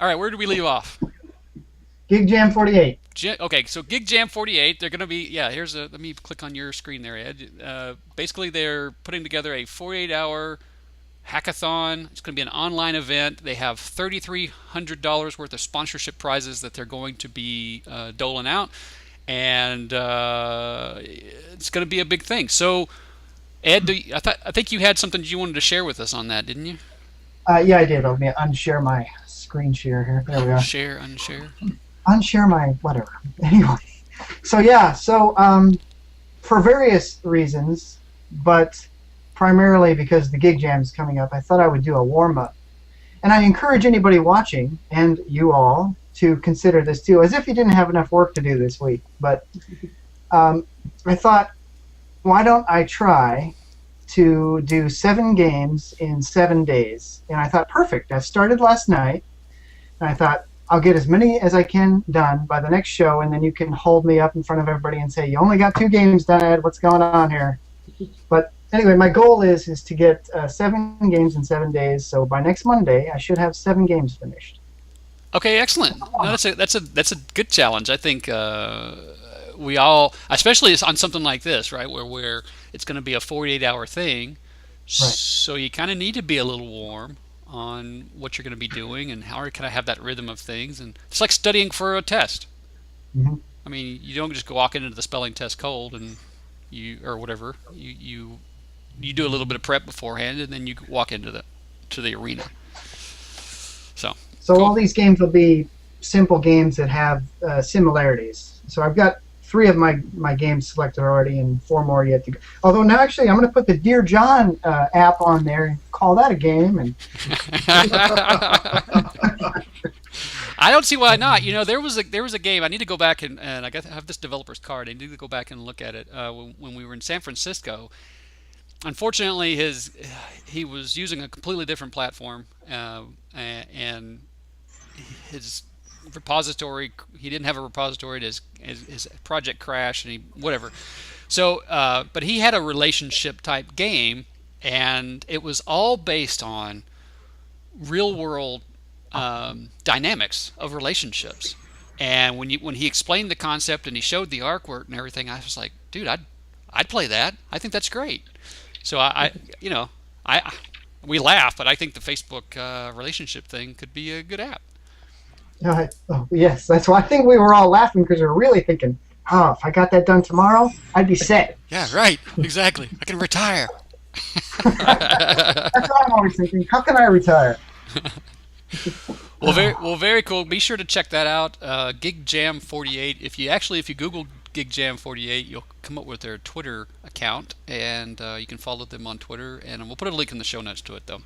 All right, where did we leave off? GigJam48. Okay, so GigJam48, they're going to be, yeah, let me click on your screen there, Ed. Basically, they're putting together a 48-hour hackathon. It's going to be an online event. They have $3,300 worth of sponsorship prizes that they're going to be doling out, and it's going to be a big thing. So, Ed, I think you had something you wanted to share with us on that, didn't you? Yeah, I did. Let me unshare my screen share here. There we are. Share, unshare. Unshare my whatever. Anyway, so for various reasons, but primarily because the Gig Jam is coming up, I thought I would do a warm up, and I encourage anybody watching and you all to consider this too, as if you didn't have enough work to do this week. But um, I thought, why don't I try to do 7 games in 7 days? And I thought, perfect. I started last night, and I thought, I'll get as many as I can done by the next show, and then you can hold me up in front of everybody and say, you only got 2 games done, Ed. What's going on here? But anyway, my goal is to get 7 games in 7 days. So by next Monday, I should have 7 games finished. Okay, excellent. No, that's a good challenge. I think we all, especially on something like this, right, where it's going to be a 48-hour thing, Right. so you kind of need to be a little warm on what you're going to be doing and how can I have that rhythm of things. And it's like studying for a test. Hmm. I mean, you don't just walk into the spelling test cold and you or whatever. You do a little bit of prep beforehand and then you walk into the arena. So So cool. all these games will be simple games that have similarities. So I've got 3 of my games selected already, and 4 more yet to go. Although now, actually, I'm going to put the Dear John app on there and call that a game. And I don't see why not. You know, there was a game. I need to go back and I have this developer's card. I need to go back and look at it. When we were in San Francisco, unfortunately, his he was using a completely different platform, and his repository he didn't have a repository. His project crashed and he whatever. So, but he had a relationship type game, and it was all based on real world dynamics of relationships. And when he explained the concept and he showed the artwork and everything, I was like, dude, I'd play that. I think that's great. So I you know, I we laugh, but I think the Facebook relationship thing could be a good app. oh, yes, that's why I think we were all laughing because we were really thinking, oh, if I got that done tomorrow, I'd be set. Yeah, right. Exactly. I can retire. That's what I'm always thinking. How can I retire? Very cool. Be sure to check that out. GigJam48. If you Google GigJam48, you'll come up with their Twitter account, and you can follow them on Twitter. And we'll put a link in the show notes to it, though.